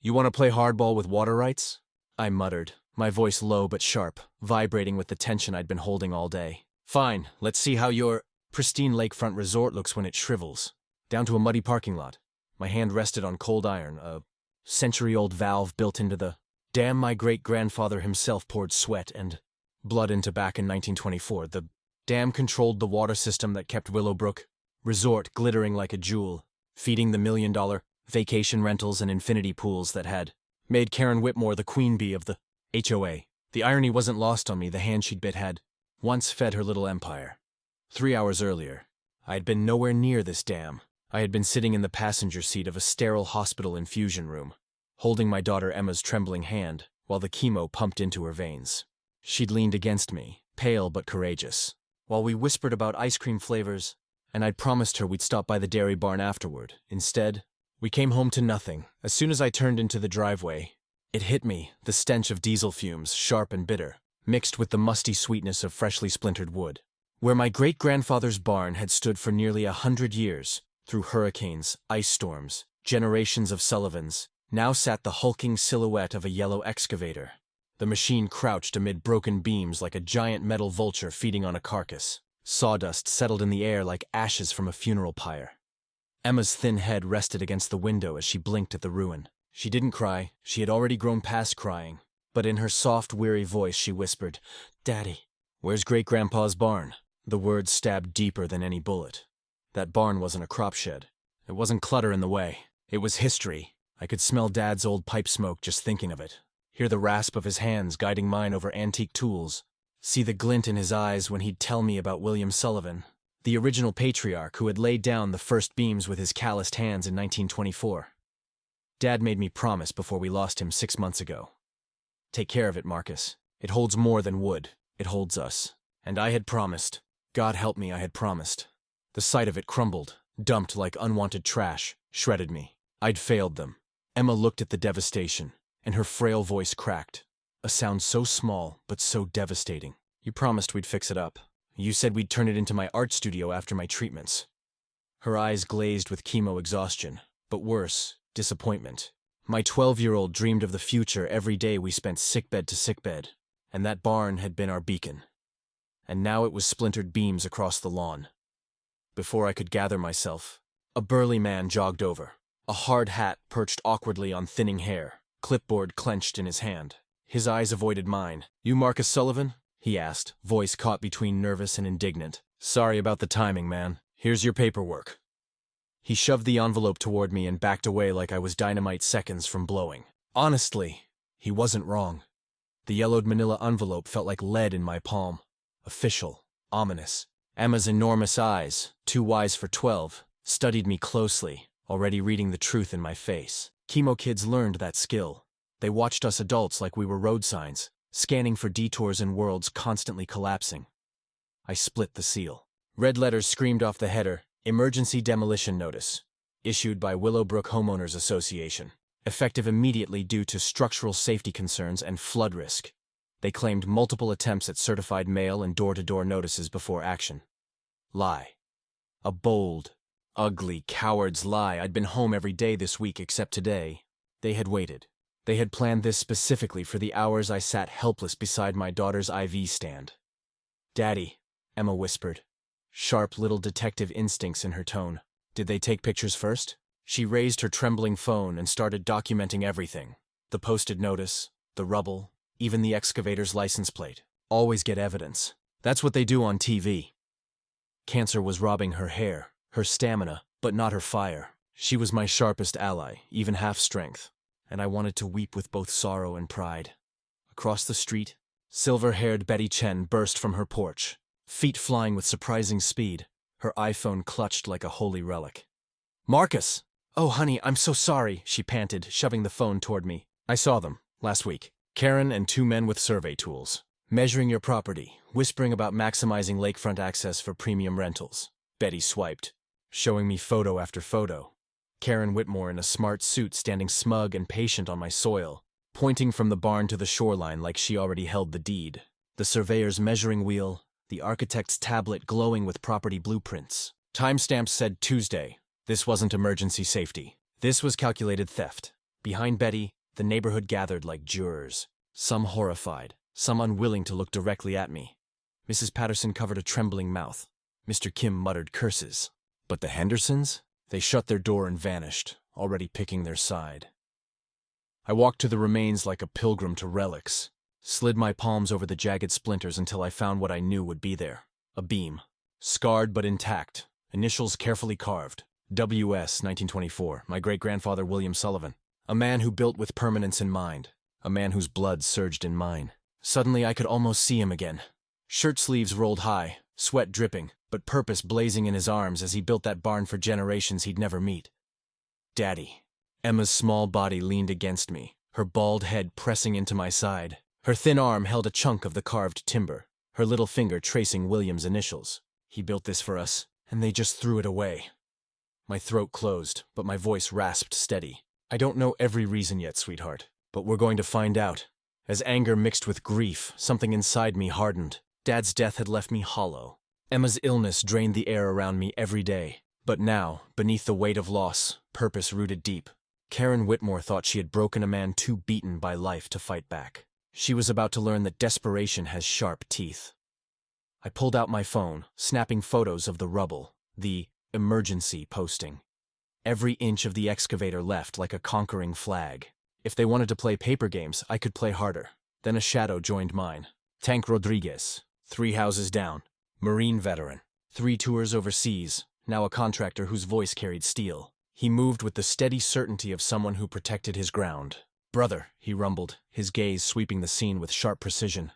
You want to play hardball with water rights? I muttered, my voice low but sharp, vibrating with the tension I'd been holding all day. Fine, let's see how your pristine lakefront resort looks when it shrivels. Down to a muddy parking lot. My hand rested on cold iron, a century-old valve built into the dam my great-grandfather himself poured sweat and blood into back in 1924. The dam controlled the water system that kept Willowbrook Resort glittering like a jewel, feeding the million-dollar vacation rentals and infinity pools that had made Karen Whitmore the queen bee of the HOA. The irony wasn't lost on me. The hand she'd bit had once fed her little empire. 3 hours earlier, I had been nowhere near this dam. I had been sitting in the passenger seat of a sterile hospital infusion room, holding my daughter Emma's trembling hand while the chemo pumped into her veins. She'd leaned against me, pale but courageous, while we whispered about ice cream flavors, and I'd promised her we'd stop by the dairy barn afterward. Instead, we came home to nothing. As soon as I turned into the driveway, it hit me, the stench of diesel fumes, sharp and bitter, mixed with the musty sweetness of freshly splintered wood. Where my great-grandfather's barn had stood for nearly 100 years, through hurricanes, ice storms, generations of Sullivans, now sat the hulking silhouette of a yellow excavator. The machine crouched amid broken beams like a giant metal vulture feeding on a carcass. Sawdust settled in the air like ashes from a funeral pyre. Emma's thin head rested against the window as she blinked at the ruin. She didn't cry. She had already grown past crying. But in her soft, weary voice she whispered, "Daddy, where's Great-Grandpa's barn?" The words stabbed deeper than any bullet. That barn wasn't a crop shed. It wasn't clutter in the way. It was history. I could smell Dad's old pipe smoke just thinking of it. Hear the rasp of his hands guiding mine over antique tools. See the glint in his eyes when he'd tell me about William Sullivan, the original patriarch who had laid down the first beams with his calloused hands in 1924. Dad made me promise before we lost him 6 months ago. Take care of it, Marcus. It holds more than wood. It holds us. And I had promised. God help me, I had promised. The sight of it crumbled, dumped like unwanted trash, shredded me. I'd failed them. Emma looked at the devastation, and her frail voice cracked. A sound so small, but so devastating. You promised we'd fix it up. You said we'd turn it into my art studio after my treatments. Her eyes glazed with chemo exhaustion, but worse, disappointment. My 12-year-old dreamed of the future every day we spent sickbed to sickbed, and that barn had been our beacon. And now it was splintered beams across the lawn. Before I could gather myself, a burly man jogged over, a hard hat perched awkwardly on thinning hair, clipboard clenched in his hand. His eyes avoided mine. "You Marcus Sullivan?" he asked, voice caught between nervous and indignant. "Sorry about the timing, man. Here's your paperwork." He shoved the envelope toward me and backed away like I was dynamite seconds from blowing. Honestly, he wasn't wrong. The yellowed manila envelope felt like lead in my palm. Official, ominous. Emma's enormous eyes, too wise for 12, studied me closely, already reading the truth in my face. Chemo kids learned that skill. They watched us adults like we were road signs, scanning for detours in worlds constantly collapsing. I split the seal. Red letters screamed off the header, "Emergency Demolition Notice," issued by Willowbrook Homeowners Association, effective immediately due to structural safety concerns and flood risk. They claimed multiple attempts at certified mail and door-to-door notices before action. Lie. A bold, ugly, coward's lie. I'd been home every day this week except today. They had waited. They had planned this specifically for the hours I sat helpless beside my daughter's IV stand. "Daddy," Emma whispered, sharp little detective instincts in her tone. "Did they take pictures first?" She raised her trembling phone and started documenting everything. The posted notice, the rubble, even the excavator's license plate. Always get evidence. That's what they do on TV. Cancer was robbing her hair, her stamina, but not her fire. She was my sharpest ally, even half strength, and I wanted to weep with both sorrow and pride. Across the street, silver-haired Betty Chen burst from her porch, feet flying with surprising speed, her iPhone clutched like a holy relic. "Marcus!" "Oh, honey, I'm so sorry," she panted, shoving the phone toward me. "I saw them, last week. Karen and 2 men with survey tools, measuring your property, whispering about maximizing lakefront access for premium rentals." Betty swiped, showing me photo after photo. Karen Whitmore in a smart suit standing smug and patient on my soil, pointing from the barn to the shoreline like she already held the deed. The surveyor's measuring wheel, the architect's tablet glowing with property blueprints. Timestamps said Tuesday. This wasn't emergency safety. This was calculated theft. Behind Betty, the neighborhood gathered like jurors, some horrified, some unwilling to look directly at me. Mrs. Patterson covered a trembling mouth. Mr. Kim muttered curses. But the Hendersons? They shut their door and vanished, already picking their side. I walked to the remains like a pilgrim to relics, slid my palms over the jagged splinters until I found what I knew would be there. A beam. Scarred but intact, initials carefully carved. W.S. 1924, my great-grandfather William Sullivan. A man who built with permanence in mind. A man whose blood surged in mine. Suddenly I could almost see him again. Shirt sleeves rolled high, sweat dripping, but purpose blazing in his arms as he built that barn for generations he'd never meet. Daddy. Emma's small body leaned against me, her bald head pressing into my side. Her thin arm held a chunk of the carved timber, her little finger tracing William's initials. He built this for us, and they just threw it away. My throat closed, but my voice rasped steady. I don't know every reason yet, sweetheart, but we're going to find out. As anger mixed with grief, something inside me hardened. Dad's death had left me hollow. Emma's illness drained the air around me every day. But now, beneath the weight of loss, purpose rooted deep. Karen Whitmore thought she had broken a man too beaten by life to fight back. She was about to learn that desperation has sharp teeth. I pulled out my phone, snapping photos of the rubble, the emergency posting. Every inch of the excavator left like a conquering flag. If they wanted to play paper games, I could play harder. Then a shadow joined mine. Tank Rodriguez, 3 houses down. Marine veteran. 3 tours overseas, now a contractor whose voice carried steel. He moved with the steady certainty of someone who protected his ground. Brother, he rumbled, his gaze sweeping the scene with sharp precision.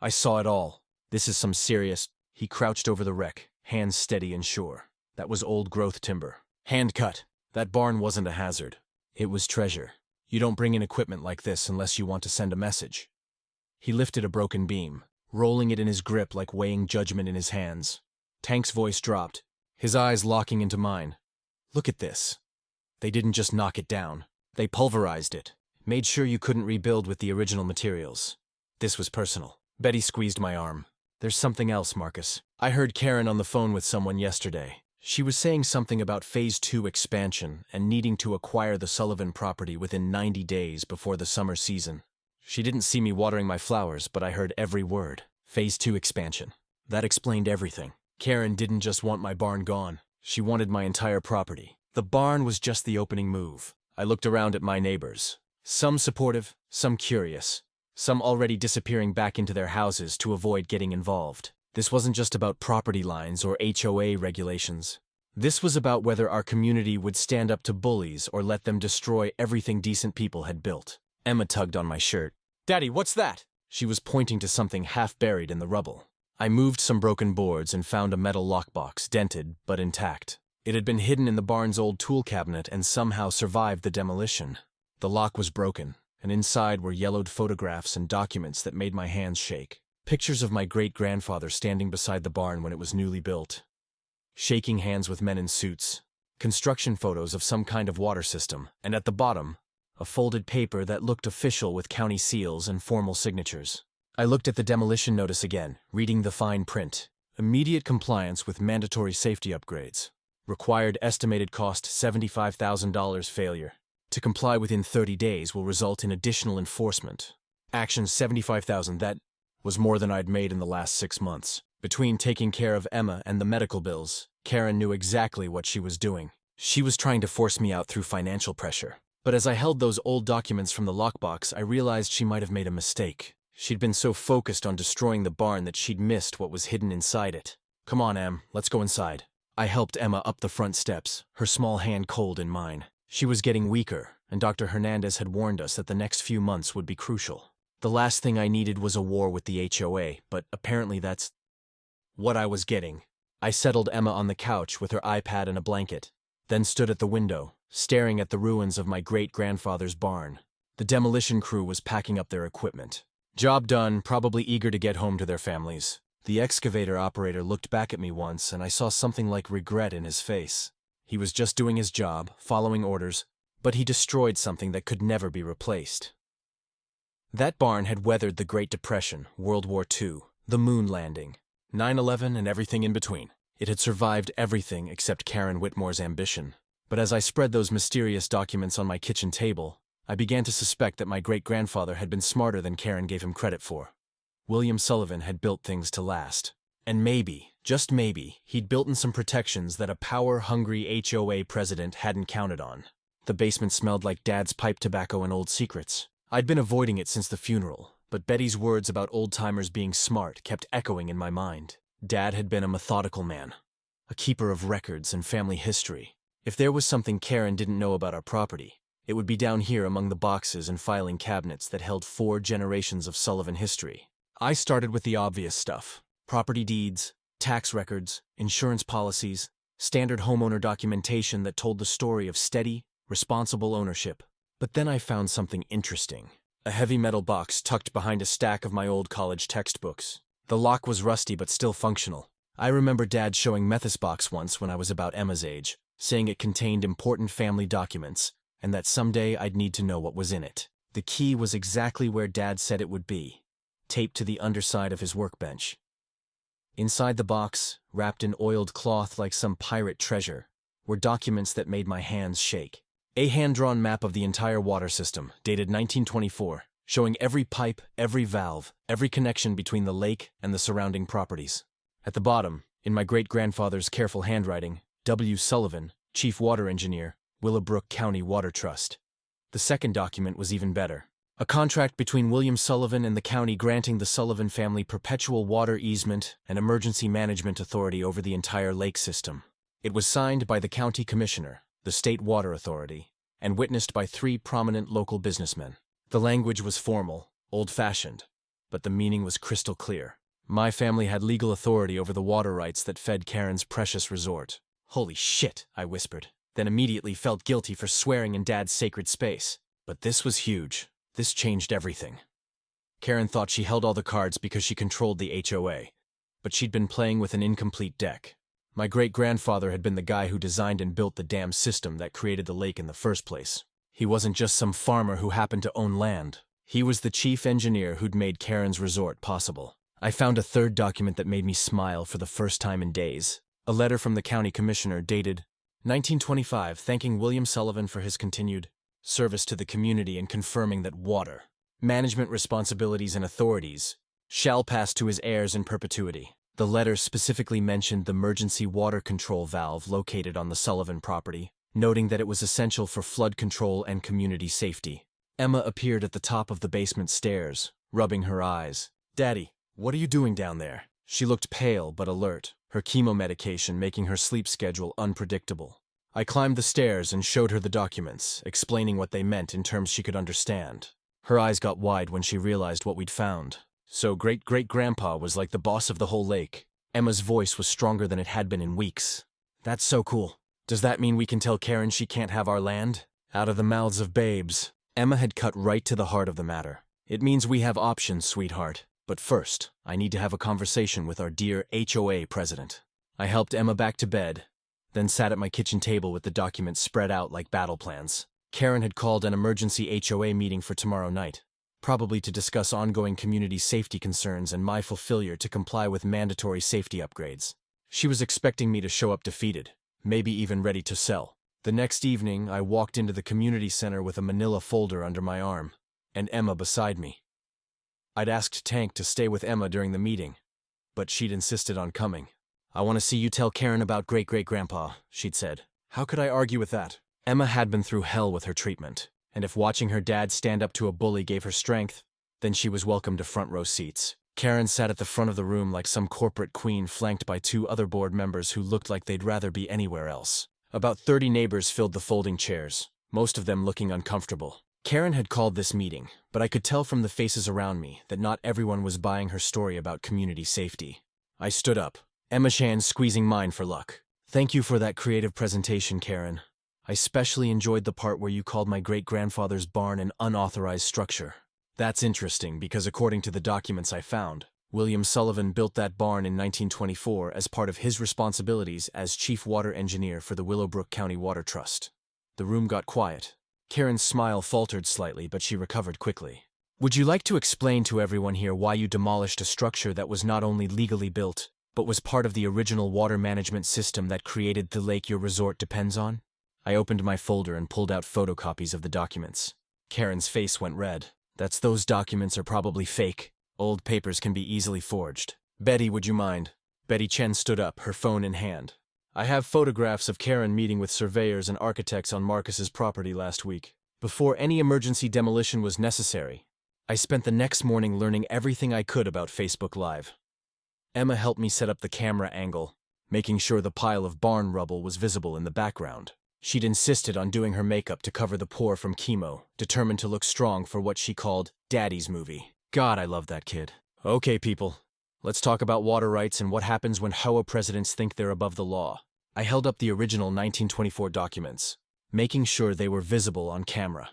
I saw it all. This is some serious... He crouched over the wreck, hands steady and sure. That was old-growth timber. Hand cut. That barn wasn't a hazard. It was treasure. You don't bring in equipment like this unless you want to send a message. He lifted a broken beam, rolling it in his grip like weighing judgment in his hands. Tank's voice dropped, his eyes locking into mine. Look at this. They didn't just knock it down. They pulverized it, made sure you couldn't rebuild with the original materials. This was personal. Betty squeezed my arm. There's something else, Marcus. I heard Karen on the phone with someone yesterday. She was saying something about Phase 2 expansion and needing to acquire the Sullivan property within 90 days before the summer season. She didn't see me watering my flowers, but I heard every word. Phase 2 expansion. That explained everything. Karen didn't just want my barn gone. She wanted my entire property. The barn was just the opening move. I looked around at my neighbors. Some supportive, some curious. Some already disappearing back into their houses to avoid getting involved. This wasn't just about property lines or HOA regulations. This was about whether our community would stand up to bullies or let them destroy everything decent people had built. Emma tugged on my shirt. Daddy, what's that? She was pointing to something half buried in the rubble. I moved some broken boards and found a metal lockbox, dented but intact. It had been hidden in the barn's old tool cabinet and somehow survived the demolition. The lock was broken, and inside were yellowed photographs and documents that made my hands shake. Pictures of my great-grandfather standing beside the barn when it was newly built. Shaking hands with men in suits. Construction photos of some kind of water system, and at the bottom, a folded paper that looked official with county seals and formal signatures. I looked at the demolition notice again, reading the fine print. Immediate compliance with mandatory safety upgrades. Required estimated cost $75,000 failure. To comply within 30 days will result in additional enforcement. Action $75,000, that was more than I'd made in the last 6 months. Between taking care of Emma and the medical bills, Karen knew exactly what she was doing. She was trying to force me out through financial pressure. But as I held those old documents from the lockbox, I realized she might have made a mistake. She'd been so focused on destroying the barn that she'd missed what was hidden inside it. Come on, Em, let's go inside. I helped Emma up the front steps, her small hand cold in mine. She was getting weaker, and Dr. Hernandez had warned us that the next few months would be crucial. The last thing I needed was a war with the HOA, but apparently that's what I was getting. I settled Emma on the couch with her iPad and a blanket, then stood at the window, staring at the ruins of my great-grandfather's barn. The demolition crew was packing up their equipment. Job done, probably eager to get home to their families. The excavator operator looked back at me once, and I saw something like regret in his face. He was just doing his job, following orders, but he destroyed something that could never be replaced. That barn had weathered the Great Depression, World War II, the moon landing, 9/11 and everything in between. It had survived everything except Karen Whitmore's ambition. But as I spread those mysterious documents on my kitchen table, I began to suspect that my great-grandfather had been smarter than Karen gave him credit for. William Sullivan had built things to last. And maybe, just maybe, he'd built in some protections that a power-hungry HOA president hadn't counted on. The basement smelled like Dad's pipe tobacco and old secrets. I'd been avoiding it since the funeral, but Betty's words about old-timers being smart kept echoing in my mind. Dad had been a methodical man, a keeper of records and family history. If there was something Karen didn't know about our property, it would be down here among the boxes and filing cabinets that held 4 generations of Sullivan history. I started with the obvious stuff: property deeds, tax records, insurance policies, standard homeowner documentation that told the story of steady, responsible ownership. But then I found something interesting. A heavy metal box tucked behind a stack of my old college textbooks. The lock was rusty but still functional. I remember Dad showing me this box once when I was about Emma's age, saying it contained important family documents, and that someday I'd need to know what was in it. The key was exactly where Dad said it would be, taped to the underside of his workbench. Inside the box, wrapped in oiled cloth like some pirate treasure, were documents that made my hands shake. A hand-drawn map of the entire water system, dated 1924, showing every pipe, every valve, every connection between the lake and the surrounding properties. At the bottom, in my great-grandfather's careful handwriting, W. Sullivan, Chief Water Engineer, Willowbrook County Water Trust. The second document was even better. A contract between William Sullivan and the county granting the Sullivan family perpetual water easement and emergency management authority over the entire lake system. It was signed by the county commissioner, the state water authority, and witnessed by 3 prominent local businessmen. The language was formal, old-fashioned, but the meaning was crystal clear. My family had legal authority over the water rights that fed Karen's precious resort. "Holy shit," I whispered, then immediately felt guilty for swearing in Dad's sacred space. But this was huge. This changed everything. Karen thought she held all the cards because she controlled the HOA, but she'd been playing with an incomplete deck. My great-grandfather had been the guy who designed and built the dam system that created the lake in the first place. He wasn't just some farmer who happened to own land. He was the chief engineer who'd made Karen's resort possible. I found a third document that made me smile for the first time in days. A letter from the county commissioner dated 1925 thanking William Sullivan for his continued service to the community and confirming that water, management responsibilities and authorities shall pass to his heirs in perpetuity. The letter specifically mentioned the emergency water control valve located on the Sullivan property, noting that it was essential for flood control and community safety. Emma appeared at the top of the basement stairs, rubbing her eyes. "Daddy, what are you doing down there?" She looked pale but alert, her chemo medication making her sleep schedule unpredictable. I climbed the stairs and showed her the documents, explaining what they meant in terms she could understand. Her eyes got wide when she realized what we'd found. So great-great-grandpa was like the boss of the whole lake. Emma's voice was stronger than it had been in weeks. "That's so cool. Does that mean we can tell Karen she can't have our land?" Out of the mouths of babes, Emma had cut right to the heart of the matter. "It means we have options, sweetheart. But first, I need to have a conversation with our dear HOA president." I helped Emma back to bed, then sat at my kitchen table with the documents spread out like battle plans. Karen had called an emergency HOA meeting for tomorrow night, probably to discuss ongoing community safety concerns and my failure to comply with mandatory safety upgrades. She was expecting me to show up defeated, maybe even ready to sell. The next evening, I walked into the community center with a manila folder under my arm, and Emma beside me. I'd asked Tank to stay with Emma during the meeting, but she'd insisted on coming. "I want to see you tell Karen about great-great-grandpa," she'd said. How could I argue with that? Emma had been through hell with her treatment, and if watching her dad stand up to a bully gave her strength, then she was welcome to front-row seats. Karen sat at the front of the room like some corporate queen flanked by 2 other board members who looked like they'd rather be anywhere else. About 30 neighbors filled the folding chairs, most of them looking uncomfortable. Karen had called this meeting, but I could tell from the faces around me that not everyone was buying her story about community safety. I stood up, Emma's hand squeezing mine for luck. "Thank you for that creative presentation, Karen. I especially enjoyed the part where you called my great-grandfather's barn an unauthorized structure. That's interesting because according to the documents I found, William Sullivan built that barn in 1924 as part of his responsibilities as Chief Water Engineer for the Willowbrook County Water Trust." The room got quiet. Karen's smile faltered slightly, but she recovered quickly. "Would you like to explain to everyone here why you demolished a structure that was not only legally built, but was part of the original water management system that created the lake your resort depends on?" I opened my folder and pulled out photocopies of the documents. Karen's face went red. Those documents are probably fake. Old papers can be easily forged. Betty, would you mind? Betty Chen stood up, her phone in hand. I have photographs of Karen meeting with surveyors and architects on Marcus's property last week. Before any emergency demolition was necessary, I spent the next morning learning everything I could about Facebook Live. Emma helped me set up the camera angle, making sure the pile of barn rubble was visible in the background. She'd insisted on doing her makeup to cover the pore from chemo, determined to look strong for what she called Daddy's movie. God, I love that kid. Okay, people, let's talk about water rights and what happens when HOA presidents think they're above the law. I held up the original 1924 documents, making sure they were visible on camera.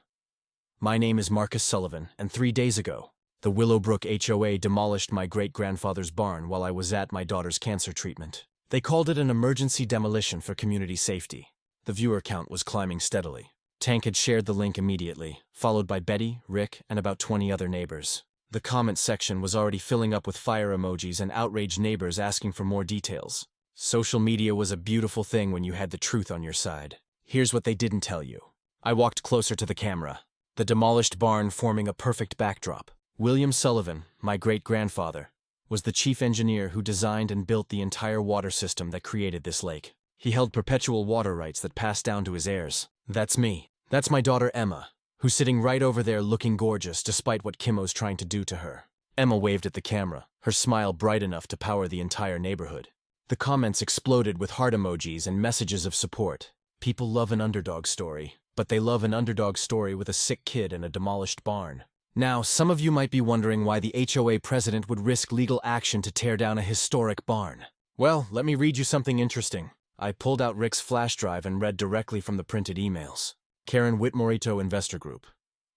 My name is Marcus Sullivan, and 3 days ago, the Willowbrook HOA demolished my great-grandfather's barn while I was at my daughter's cancer treatment. They called it an emergency demolition for community safety. The viewer count was climbing steadily. Tank had shared the link immediately, followed by Betty, Rick, and about 20 other neighbors. The comment section was already filling up with fire emojis and outraged neighbors asking for more details. Social media was a beautiful thing when you had the truth on your side. Here's what they didn't tell you. I walked closer to the camera, the demolished barn forming a perfect backdrop. William Sullivan, my great-grandfather, was the chief engineer who designed and built the entire water system that created this lake. He held perpetual water rights that passed down to his heirs. That's me. That's my daughter Emma, who's sitting right over there looking gorgeous despite what Kimmo's trying to do to her. Emma waved at the camera, her smile bright enough to power the entire neighborhood. The comments exploded with heart emojis and messages of support. People love an underdog story, but they love an underdog story with a sick kid and a demolished barn. Now, some of you might be wondering why the HOA president would risk legal action to tear down a historic barn. Well, let me read you something interesting. I pulled out Rick's flash drive and read directly from the printed emails. Karen Whitmorito Investor Group.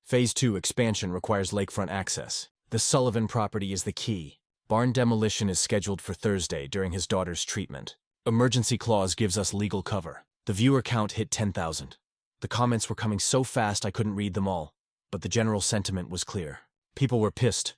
Phase 2 expansion requires lakefront access. The Sullivan property is the key. Barn demolition is scheduled for Thursday during his daughter's treatment. Emergency clause gives us legal cover. The viewer count hit 10,000. The comments were coming so fast I couldn't read them all, but the general sentiment was clear. People were pissed.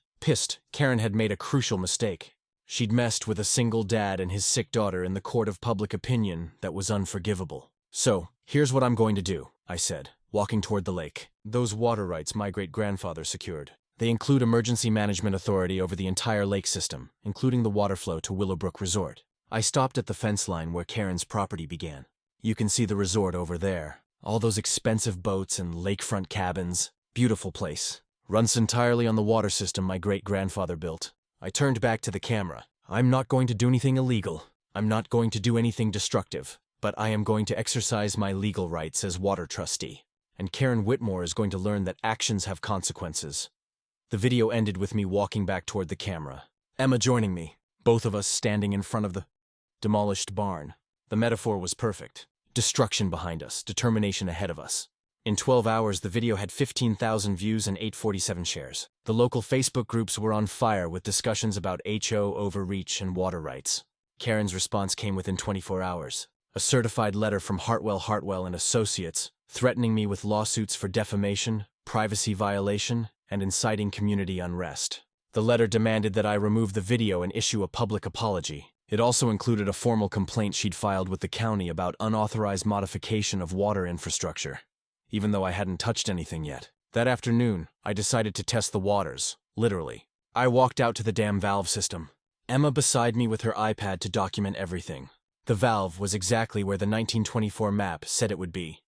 Karen had made a crucial mistake. She'd messed with a single dad and his sick daughter in the court of public opinion that was unforgivable. So, here's what I'm going to do, I said, walking toward the lake. Those water rights my great-grandfather secured. They include emergency management authority over the entire lake system, including the water flow to Willowbrook Resort. I stopped at the fence line where Karen's property began. You can see the resort over there. All those expensive boats and lakefront cabins. Beautiful place. Runs entirely on the water system my great-grandfather built. I turned back to the camera. I'm not going to do anything illegal. I'm not going to do anything destructive. But I am going to exercise my legal rights as water trustee. And Karen Whitmore is going to learn that actions have consequences. The video ended with me walking back toward the camera. Emma joining me, both of us standing in front of the demolished barn. The metaphor was perfect. Destruction behind us, determination ahead of us. In 12 hours, the video had 15,000 views and 847 shares. The local Facebook groups were on fire with discussions about HO overreach and water rights. Karen's response came within 24 hours. A certified letter from Hartwell and Associates, threatening me with lawsuits for defamation, privacy violation, and inciting community unrest. The letter demanded that I remove the video and issue a public apology. It also included a formal complaint she'd filed with the county about unauthorized modification of water infrastructure, even though I hadn't touched anything yet. That afternoon, I decided to test the waters, literally. I walked out to the dam valve system. Emma beside me with her iPad to document everything. The valve was exactly where the 1924 map said it would be,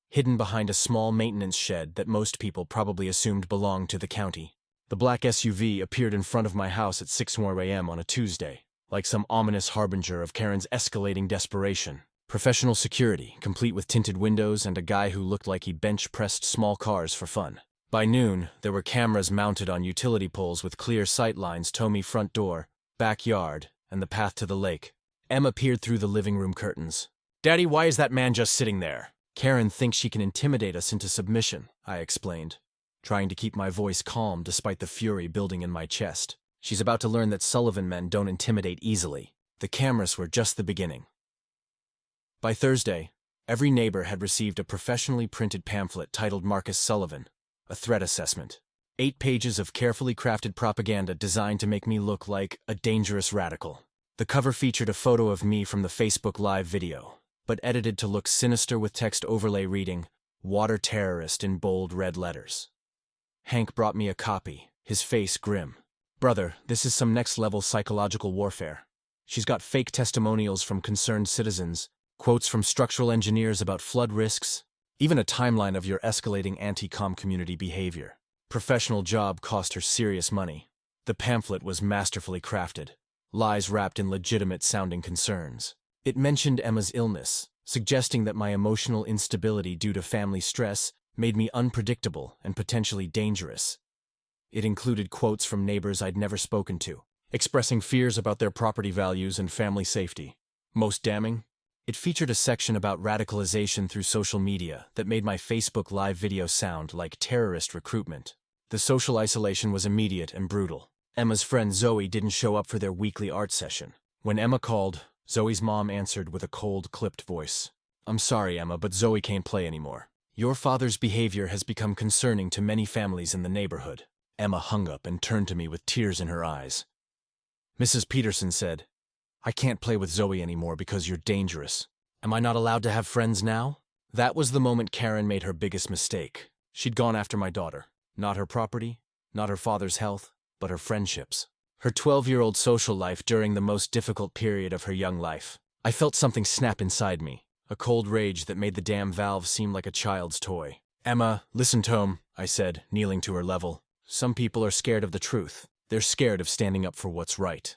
hidden behind a small maintenance shed that most people probably assumed belonged to the county. The black SUV appeared in front of my house at 6 a.m. on a Tuesday, like some ominous harbinger of Karen's escalating desperation. Professional security, complete with tinted windows and a guy who looked like he bench-pressed small cars for fun. By noon, there were cameras mounted on utility poles with clear sight lines to me front door, backyard, and the path to the lake. Emma peered through the living room curtains. "Daddy, why is that man just sitting there?" "Karen thinks she can intimidate us into submission," I explained, trying to keep my voice calm despite the fury building in my chest. "She's about to learn that Sullivan men don't intimidate easily." The cameras were just the beginning. By Thursday, every neighbor had received a professionally printed pamphlet titled Marcus Sullivan, a threat assessment. 8 pages of carefully crafted propaganda designed to make me look like a dangerous radical. The cover featured a photo of me from the Facebook Live video, but edited to look sinister with text overlay reading, "Water Terrorist" in bold red letters. Hank brought me a copy, his face grim. "Brother, this is some next-level psychological warfare. She's got fake testimonials from concerned citizens, quotes from structural engineers about flood risks, even a timeline of your escalating anti-com community behavior. Professional job cost her serious money." The pamphlet was masterfully crafted, lies wrapped in legitimate-sounding concerns. It mentioned Emma's illness, suggesting that my emotional instability due to family stress made me unpredictable and potentially dangerous. It included quotes from neighbors I'd never spoken to, expressing fears about their property values and family safety. Most damning, it featured a section about radicalization through social media that made my Facebook Live video sound like terrorist recruitment. The social isolation was immediate and brutal. Emma's friend Zoe didn't show up for their weekly art session. When Emma called, Zoe's mom answered with a cold, clipped voice. "I'm sorry, Emma, but Zoe can't play anymore. Your father's behavior has become concerning to many families in the neighborhood." Emma hung up and turned to me with tears in her eyes. Mrs. Peterson said, "I can't play with Zoe anymore because you're dangerous. Am I not allowed to have friends now?" That was the moment Karen made her biggest mistake. She'd gone after my daughter. Not her property, not her father's health, but her friendships. Her 12-year-old social life during the most difficult period of her young life. I felt something snap inside me, a cold rage that made the damn valve seem like a child's toy. "Emma, listen, Tome," I said, kneeling to her level. "Some people are scared of the truth. They're scared of standing up for what's right.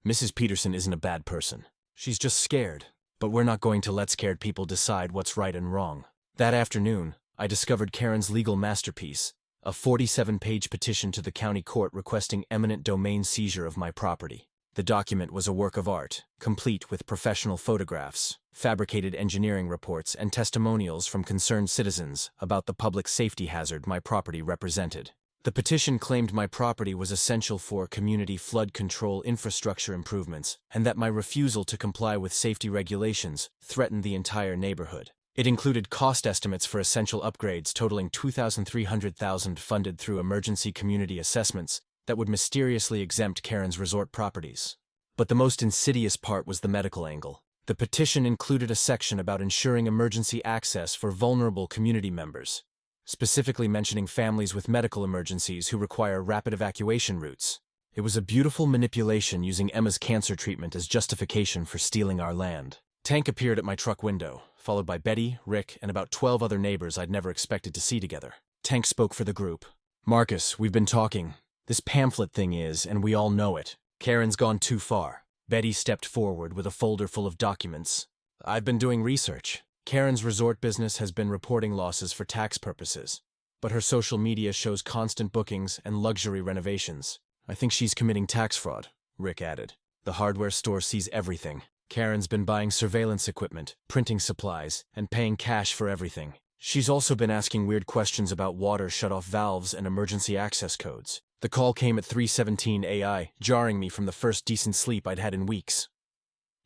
Mrs. Peterson isn't a bad person. She's just scared. But we're not going to let scared people decide what's right and wrong." That afternoon, I discovered Karen's legal masterpiece, a 47-page petition to the county court requesting eminent domain seizure of my property. The document was a work of art, complete with professional photographs, fabricated engineering reports, and testimonials from concerned citizens about the public safety hazard my property represented. The petition claimed my property was essential for community flood control infrastructure improvements, and that my refusal to comply with safety regulations threatened the entire neighborhood. It included cost estimates for essential upgrades totaling $2,300,000 funded through emergency community assessments that would mysteriously exempt Karen's resort properties. But the most insidious part was the medical angle. The petition included a section about ensuring emergency access for vulnerable community members, specifically mentioning families with medical emergencies who require rapid evacuation routes. It was a beautiful manipulation using Emma's cancer treatment as justification for stealing our land. Tank appeared at my truck window, followed by Betty, Rick, and about 12 other neighbors I'd never expected to see together. Tank spoke for the group. "Marcus, we've been talking. This pamphlet thing is, and we all know it. Karen's gone too far." Betty stepped forward with a folder full of documents. "I've been doing research. Karen's resort business has been reporting losses for tax purposes, but her social media shows constant bookings and luxury renovations. I think she's committing tax fraud," Rick added. "The hardware store sees everything. Karen's been buying surveillance equipment, printing supplies, and paying cash for everything. She's also been asking weird questions about water shut-off valves and emergency access codes." The call came at 3:17 AI, jarring me from the first decent sleep I'd had in weeks.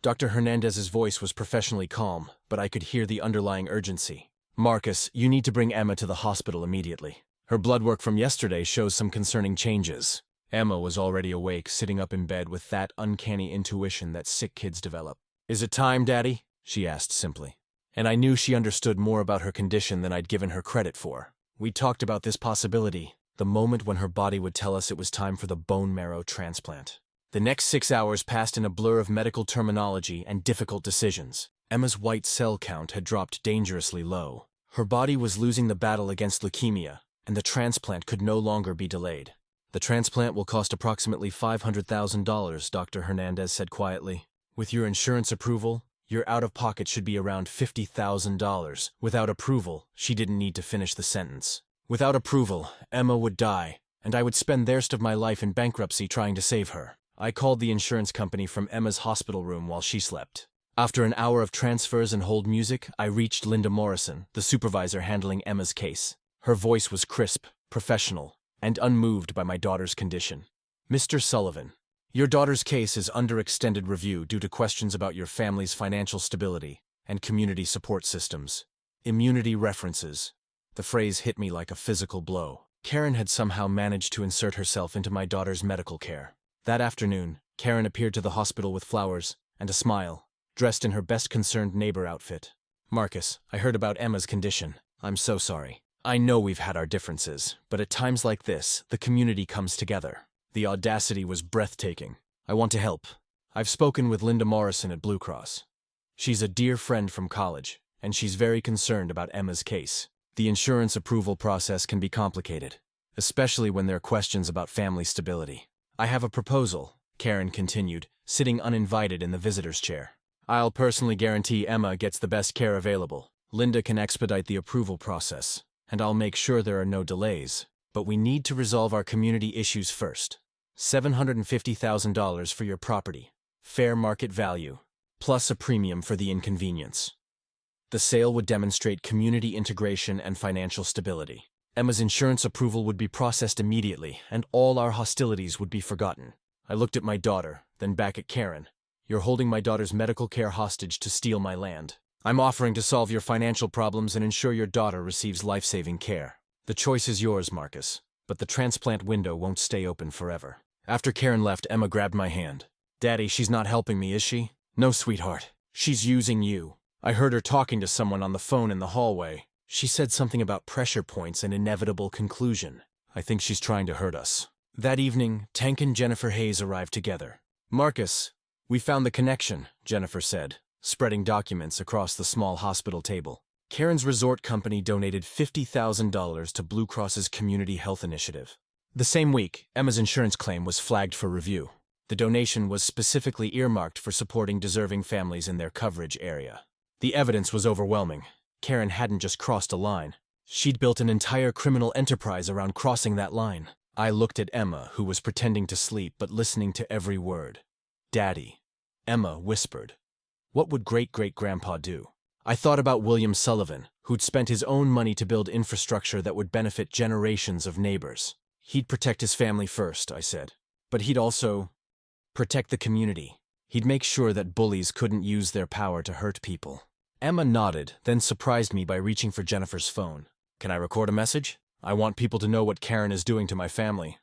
Dr. Hernandez's voice was professionally calm, but I could hear the underlying urgency. "Marcus, you need to bring Emma to the hospital immediately. Her blood work from yesterday shows some concerning changes." Emma was already awake, sitting up in bed with that uncanny intuition that sick kids develop. "Is it time, Daddy?" she asked simply. And I knew she understood more about her condition than I'd given her credit for. We talked about this possibility, the moment when her body would tell us it was time for the bone marrow transplant. The next 6 hours passed in a blur of medical terminology and difficult decisions. Emma's white cell count had dropped dangerously low. Her body was losing the battle against leukemia, and the transplant could no longer be delayed. "The transplant will cost approximately $500,000, Dr. Hernandez said quietly. With your insurance approval, your out-of-pocket should be around $50,000. Without approval, she didn't need to finish the sentence. Without approval, Emma would die, and I would spend the rest of my life in bankruptcy trying to save her." I called the insurance company from Emma's hospital room while she slept. After an hour of transfers and hold music, I reached Linda Morrison, the supervisor handling Emma's case. Her voice was crisp, professional, and unmoved by my daughter's condition. "Mr. Sullivan, your daughter's case is under extended review due to questions about your family's financial stability and community support systems. Immunity references." The phrase hit me like a physical blow. Karen had somehow managed to insert herself into my daughter's medical care. That afternoon, Karen appeared to the hospital with flowers and a smile, dressed in her best concerned neighbor outfit. "Marcus, I heard about Emma's condition. I'm so sorry. I know we've had our differences, but at times like this, the community comes together. The audacity was breathtaking. I want to help. I've spoken with Linda Morrison at Blue Cross. She's a dear friend from college, and she's very concerned about Emma's case. The insurance approval process can be complicated, especially when there are questions about family stability. I have a proposal, Karen continued, sitting uninvited in the visitor's chair. I'll personally guarantee Emma gets the best care available. Linda can expedite the approval process, and I'll make sure there are no delays. But we need to resolve our community issues first. $750,000 for your property, fair market value, plus a premium for the inconvenience. The sale would demonstrate community integration and financial stability. Emma's insurance approval would be processed immediately, and all our hostilities would be forgotten. I looked at my daughter, then back at Karen. You're holding my daughter's medical care hostage to steal my land. I'm offering to solve your financial problems and ensure your daughter receives life-saving care. The choice is yours, Marcus, but the transplant window won't stay open forever. After Karen left, Emma grabbed my hand. Daddy, she's not helping me, is she? No, sweetheart. She's using you. I heard her talking to someone on the phone in the hallway. She said something about pressure points and inevitable conclusion. I think she's trying to hurt us. That evening, Tank and Jennifer Hayes arrived together. Marcus, we found the connection, Jennifer said, spreading documents across the small hospital table. Karen's resort company donated $50,000 to Blue Cross's Community Health Initiative. The same week, Emma's insurance claim was flagged for review. The donation was specifically earmarked for supporting deserving families in their coverage area. The evidence was overwhelming. Karen hadn't just crossed a line. She'd built an entire criminal enterprise around crossing that line. I looked at Emma, who was pretending to sleep but listening to every word. Daddy, Emma whispered. What would great-great-grandpa do? I thought about William Sullivan, who'd spent his own money to build infrastructure that would benefit generations of neighbors. He'd protect his family first, I said. But he'd also protect the community. He'd make sure that bullies couldn't use their power to hurt people. Emma nodded, then surprised me by reaching for Jennifer's phone. Can I record a message? I want people to know what Karen is doing to my family.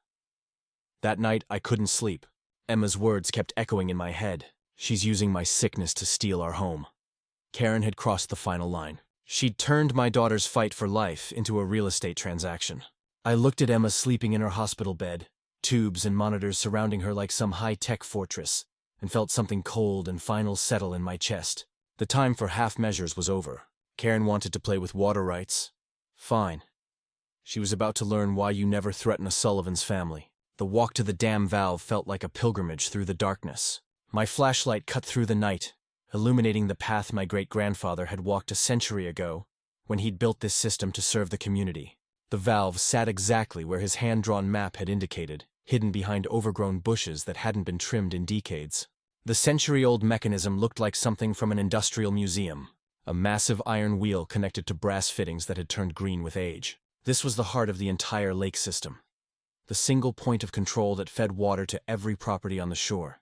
That night, I couldn't sleep. Emma's words kept echoing in my head. She's using my sickness to steal our home. Karen had crossed the final line. She'd turned my daughter's fight for life into a real estate transaction. I looked at Emma sleeping in her hospital bed, tubes and monitors surrounding her like some high-tech fortress, and felt something cold and final settle in my chest. The time for half measures was over. Karen wanted to play with water rights. Fine. She was about to learn why you never threaten a Sullivan's family. The walk to the dam valve felt like a pilgrimage through the darkness. My flashlight cut through the night, illuminating the path my great-grandfather had walked a century ago when he'd built this system to serve the community. The valve sat exactly where his hand-drawn map had indicated, hidden behind overgrown bushes that hadn't been trimmed in decades. The century-old mechanism looked like something from an industrial museum, a massive iron wheel connected to brass fittings that had turned green with age. This was the heart of the entire lake system, the single point of control that fed water to every property on the shore,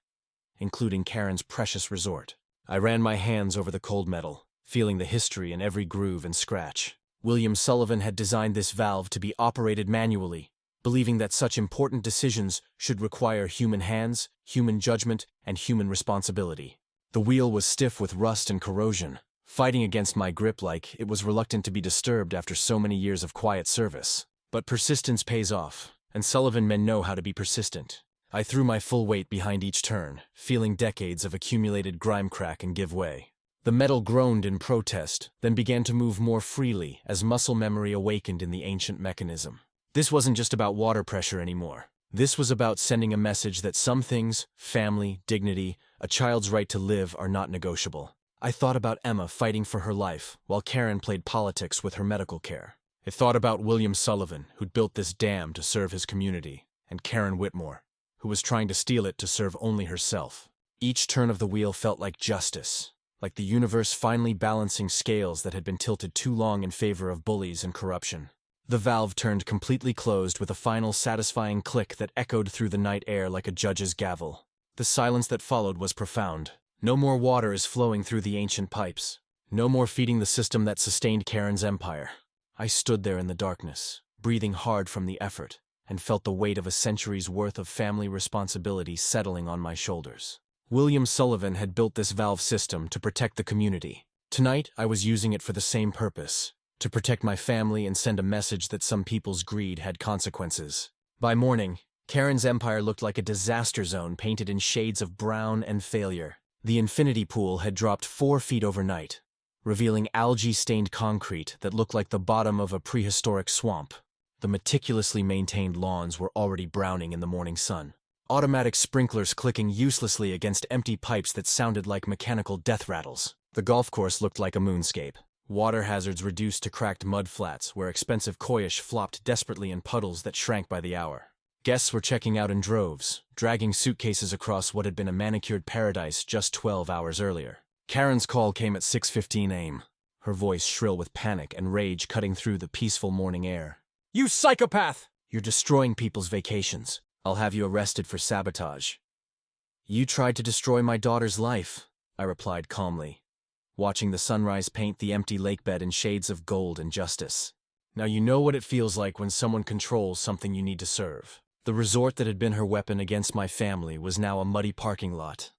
including Karen's precious resort. I ran my hands over the cold metal, feeling the history in every groove and scratch. William Sullivan had designed this valve to be operated manually, believing that such important decisions should require human hands, human judgment, and human responsibility. The wheel was stiff with rust and corrosion, fighting against my grip like it was reluctant to be disturbed after so many years of quiet service. But persistence pays off, and Sullivan men know how to be persistent. I threw my full weight behind each turn, feeling decades of accumulated grime crack and give way. The metal groaned in protest, then began to move more freely as muscle memory awakened in the ancient mechanism. This wasn't just about water pressure anymore. This was about sending a message that some things, family, dignity, a child's right to live, are not negotiable. I thought about Emma fighting for her life, while Karen played politics with her medical care. I thought about William Sullivan, who'd built this dam to serve his community, and Karen Whitmore, who was trying to steal it to serve only herself. Each turn of the wheel felt like justice, like the universe finally balancing scales that had been tilted too long in favor of bullies and corruption. The valve turned completely closed with a final satisfying click that echoed through the night air like a judge's gavel. The silence that followed was profound. No more water is flowing through the ancient pipes. No more feeding the system that sustained Karen's empire. I stood there in the darkness, breathing hard from the effort, and felt the weight of a century's worth of family responsibility settling on my shoulders. William Sullivan had built this valve system to protect the community. Tonight, I was using it for the same purpose, to protect my family and send a message that some people's greed had consequences. By morning, Karen's empire looked like a disaster zone painted in shades of brown and failure. The infinity pool had dropped 4 feet overnight, revealing algae-stained concrete that looked like the bottom of a prehistoric swamp. The meticulously maintained lawns were already browning in the morning sun. Automatic sprinklers clicking uselessly against empty pipes that sounded like mechanical death rattles. The golf course looked like a moonscape. Water hazards reduced to cracked mud flats where expensive koish flopped desperately in puddles that shrank by the hour. Guests were checking out in droves, dragging suitcases across what had been a manicured paradise just 12 hours earlier. Karen's call came at 6:15 a.m., her voice shrill with panic and rage cutting through the peaceful morning air. "You psychopath! You're destroying people's vacations. I'll have you arrested for sabotage." "You tried to destroy my daughter's life," I replied calmly, watching the sunrise paint the empty lakebed in shades of gold and justice. "Now you know what it feels like when someone controls something you need to serve." The resort that had been her weapon against my family was now a muddy parking lot.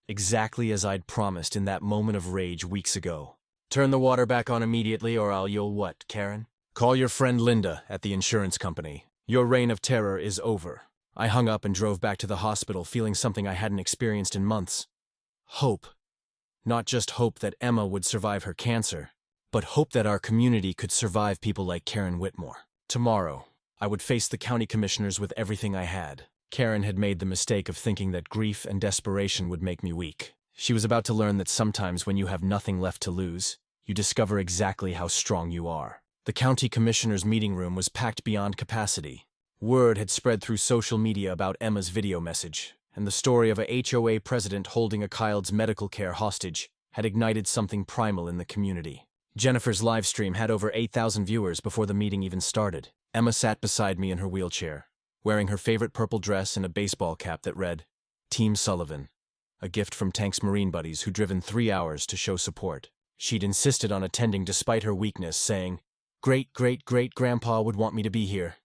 Exactly as I'd promised in that moment of rage weeks ago. "Turn the water back on immediately or you'll what, Karen? Call your friend Linda at the insurance company. Your reign of terror is over." I hung up and drove back to the hospital feeling something I hadn't experienced in months. Hope. Not just hope that Emma would survive her cancer, but hope that our community could survive people like Karen Whitmore. Tomorrow, I would face the county commissioners with everything I had. Karen had made the mistake of thinking that grief and desperation would make me weak. She was about to learn that sometimes when you have nothing left to lose, you discover exactly how strong you are. The county commissioner's meeting room was packed beyond capacity. Word had spread through social media about Emma's video message, and the story of a HOA president holding a child's medical care hostage had ignited something primal in the community. Jennifer's livestream had over 8,000 viewers before the meeting even started. Emma sat beside me in her wheelchair, wearing her favorite purple dress and a baseball cap that read, "Team Sullivan," a gift from Tank's Marine buddies who'd driven 3 hours to show support. She'd insisted on attending despite her weakness, saying, "Great-great-great-grandpa would want me to be here."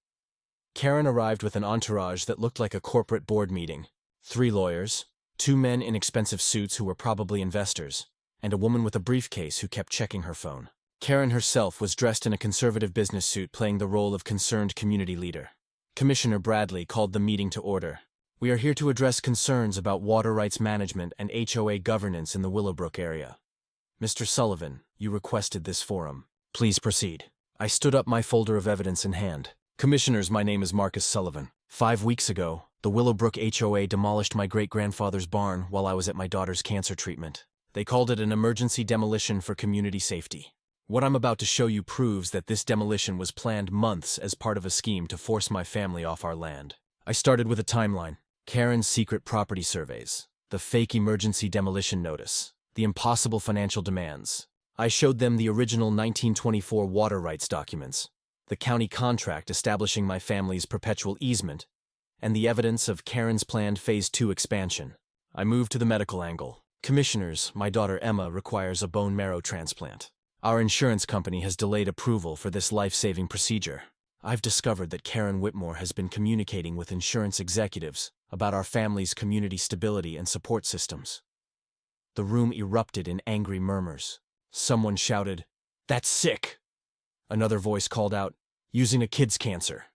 Karen arrived with an entourage that looked like a corporate board meeting. 3 lawyers, 2 men in expensive suits who were probably investors, and a woman with a briefcase who kept checking her phone. Karen herself was dressed in a conservative business suit playing the role of concerned community leader. Commissioner Bradley called the meeting to order. "We are here to address concerns about water rights management and HOA governance in the Willowbrook area. Mr. Sullivan, you requested this forum. Please proceed." I stood up, my folder of evidence in hand. "Commissioners, my name is Marcus Sullivan. 5 weeks ago, the Willowbrook HOA demolished my great-grandfather's barn while I was at my daughter's cancer treatment. They called it an emergency demolition for community safety. What I'm about to show you proves that this demolition was planned months as part of a scheme to force my family off our land." I started with a timeline. Karen's secret property surveys, the fake emergency demolition notice, the impossible financial demands. I showed them the original 1924 water rights documents, the county contract establishing my family's perpetual easement, and the evidence of Karen's planned Phase 2 expansion. I moved to the medical angle. "Commissioners, my daughter Emma requires a bone marrow transplant. Our insurance company has delayed approval for this life-saving procedure. I've discovered that Karen Whitmore has been communicating with insurance executives about our family's community stability and support systems." The room erupted in angry murmurs. Someone shouted, "That's sick!" Another voice called out, "Using a kid's cancer."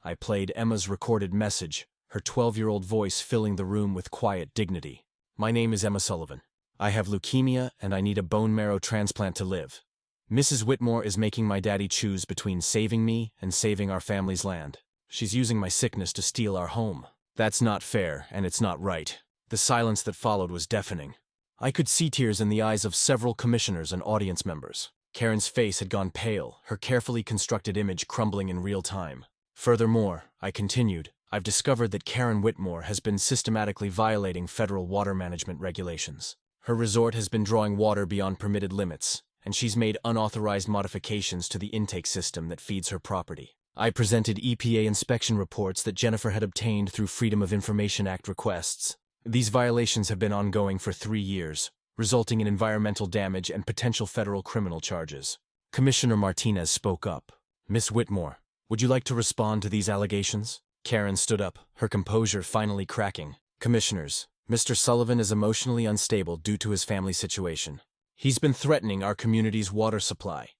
I played Emma's recorded message, her 12-year-old voice filling the room with quiet dignity. "My name is Emma Sullivan. I have leukemia and I need a bone marrow transplant to live. Mrs. Whitmore is making my daddy choose between saving me and saving our family's land. She's using my sickness to steal our home. That's not fair and it's not right." The silence that followed was deafening. I could see tears in the eyes of several commissioners and audience members. Karen's face had gone pale, her carefully constructed image crumbling in real time. "Furthermore," I continued, "I've discovered that Karen Whitmore has been systematically violating federal water management regulations. Her resort has been drawing water beyond permitted limits, and she's made unauthorized modifications to the intake system that feeds her property." I presented EPA inspection reports that Jennifer had obtained through Freedom of Information Act requests. These violations have been ongoing for 3 years, resulting in environmental damage and potential federal criminal charges. Commissioner Martinez spoke up. "Miss Whitmore, would you like to respond to these allegations?" Karen stood up, her composure finally cracking. "Commissioners, Mr. Sullivan is emotionally unstable due to his family situation. He's been threatening our community's water supply.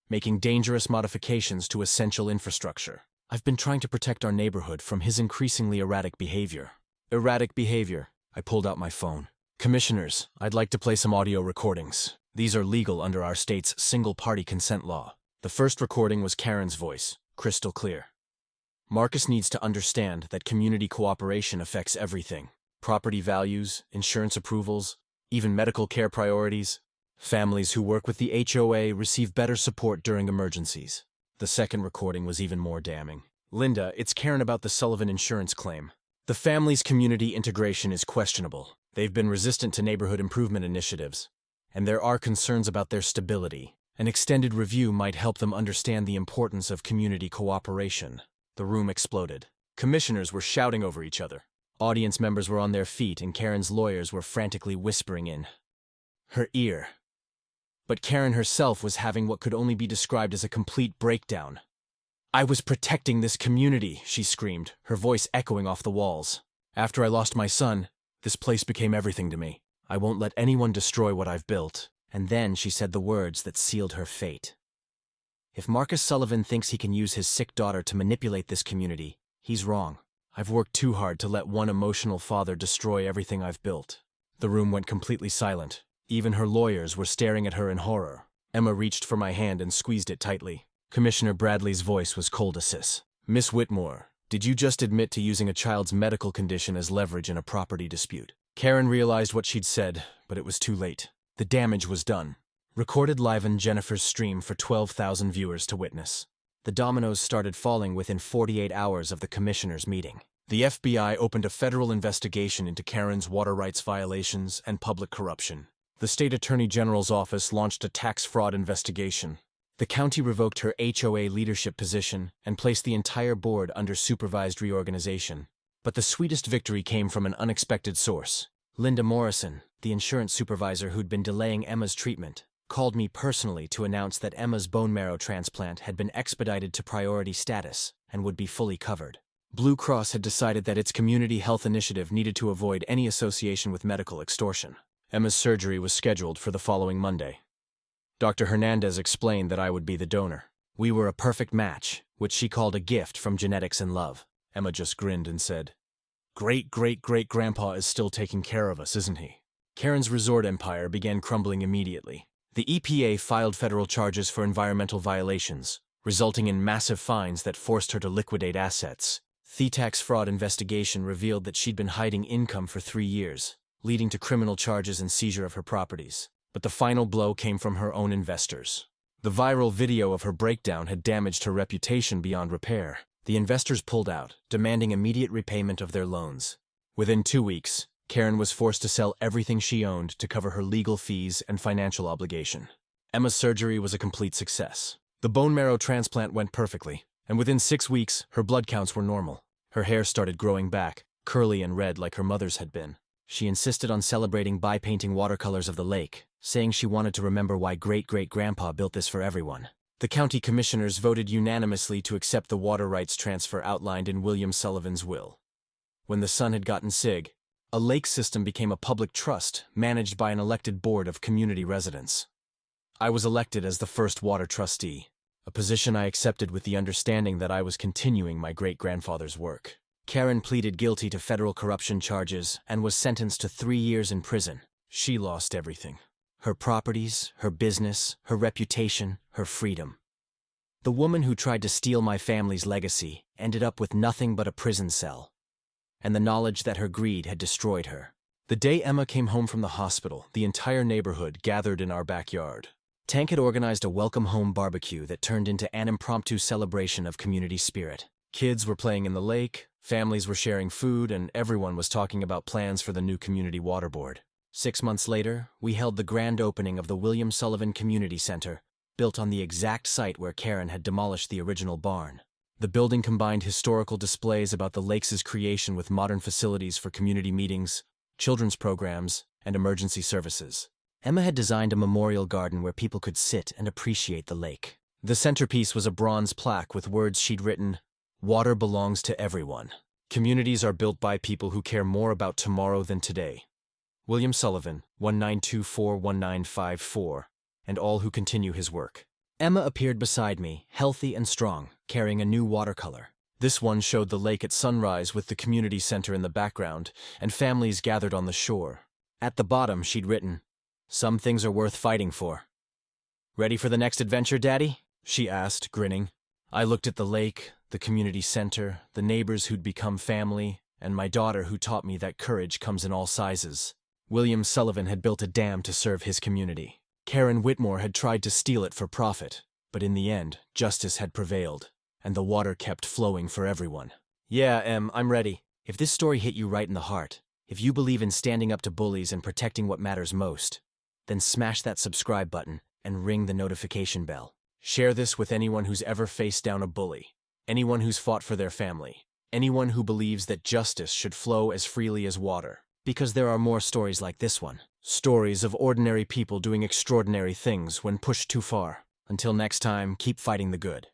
making dangerous modifications to essential infrastructure. I've been trying to protect our neighborhood from his increasingly erratic behavior. Erratic behavior. I pulled out my phone. Commissioners, I'd like to play some audio recordings. These are legal under our state's single-party consent law. The first recording was Karen's voice, crystal clear. Marcus needs to understand that community cooperation affects everything. Property values, insurance approvals, even medical care priorities. Families who work with the HOA receive better support during emergencies. The second recording was even more damning. Linda, it's Karen about the Sullivan insurance claim. The family's community integration is questionable. They've been resistant to neighborhood improvement initiatives, and there are concerns about their stability. An extended review might help them understand the importance of community cooperation. The room exploded. Commissioners were shouting over each other. Audience members were on their feet, and Karen's lawyers were frantically whispering in her ear. But Karen herself was having what could only be described as a complete breakdown. "I was protecting this community," she screamed, her voice echoing off the walls. "After I lost my son, this place became everything to me. I won't let anyone destroy what I've built." And then she said the words that sealed her fate. "If Marcus Sullivan thinks he can use his sick daughter to manipulate this community, he's wrong. I've worked too hard to let one emotional father destroy everything I've built." The room went completely silent. Even her lawyers were staring at her in horror. Emma reached for my hand and squeezed it tightly. Commissioner Bradley's voice was cold as sis. "Miss Whitmore, did you just admit to using a child's medical condition as leverage in a property dispute?" Karen realized what she'd said, but it was too late. The damage was done. Recorded live on Jennifer's stream for 12,000 viewers to witness. The dominoes started falling within 48 hours of the commissioners' meeting. The FBI opened a federal investigation into Karen's water rights violations and public corruption. The state attorney general's office launched a tax fraud investigation. The county revoked her HOA leadership position and placed the entire board under supervised reorganization. But the sweetest victory came from an unexpected source. Linda Morrison, the insurance supervisor who'd been delaying Emma's treatment, called me personally to announce that Emma's bone marrow transplant had been expedited to priority status and would be fully covered. Blue Cross had decided that its community health initiative needed to avoid any association with medical extortion. Emma's surgery was scheduled for the following Monday. Dr. Hernandez explained that I would be the donor. We were a perfect match, which she called a gift from genetics and love. Emma just grinned and said, "Great-great-great-grandpa is still taking care of us, isn't he?" Karen's resort empire began crumbling immediately. The EPA filed federal charges for environmental violations, resulting in massive fines that forced her to liquidate assets. The tax fraud investigation revealed that she'd been hiding income for 3 years, leading to criminal charges and seizure of her properties. But the final blow came from her own investors. The viral video of her breakdown had damaged her reputation beyond repair. The investors pulled out, demanding immediate repayment of their loans. Within 2 weeks, Karen was forced to sell everything she owned to cover her legal fees and financial obligation. Emma's surgery was a complete success. The bone marrow transplant went perfectly, and within 6 weeks, her blood counts were normal. Her hair started growing back, curly and red like her mother's had been. She insisted on celebrating by painting watercolors of the lake, saying she wanted to remember why great-great-grandpa built this for everyone. The county commissioners voted unanimously to accept the water rights transfer outlined in William Sullivan's will. When the son had gotten SIG, a lake system became a public trust managed by an elected board of community residents. I was elected as the first water trustee, a position I accepted with the understanding that I was continuing my great-grandfather's work. Karen pleaded guilty to federal corruption charges and was sentenced to 3 years in prison. She lost everything. Her properties, her business, her reputation, her freedom. The woman who tried to steal my family's legacy ended up with nothing but a prison cell, and the knowledge that her greed had destroyed her. The day Emma came home from the hospital, the entire neighborhood gathered in our backyard. Tank had organized a welcome home barbecue that turned into an impromptu celebration of community spirit. Kids were playing in the lake, families were sharing food, and everyone was talking about plans for the new community water board. 6 months later, we held the grand opening of the William Sullivan Community Center, built on the exact site where Karen had demolished the original barn. The building combined historical displays about the lake's creation with modern facilities for community meetings, children's programs, and emergency services. Emma had designed a memorial garden where people could sit and appreciate the lake. The centerpiece was a bronze plaque with words she'd written, "Water belongs to everyone. Communities are built by people who care more about tomorrow than today. William Sullivan, 1924-1954, and all who continue his work." Emma appeared beside me, healthy and strong, carrying a new watercolor. This one showed the lake at sunrise with the community center in the background, and families gathered on the shore. At the bottom, she'd written, "Some things are worth fighting for." "Ready for the next adventure, Daddy?" she asked, grinning. I looked at the lake, the community center, the neighbors who'd become family, and my daughter who taught me that courage comes in all sizes. William Sullivan had built a dam to serve his community. Karen Whitmore had tried to steal it for profit, but in the end, justice had prevailed, and the water kept flowing for everyone. Yeah, Em, I'm ready. If this story hit you right in the heart, if you believe in standing up to bullies and protecting what matters most, then smash that subscribe button and ring the notification bell. Share this with anyone who's ever faced down a bully, anyone who's fought for their family, anyone who believes that justice should flow as freely as water. Because there are more stories like this one. Stories of ordinary people doing extraordinary things when pushed too far. Until next time, keep fighting the good.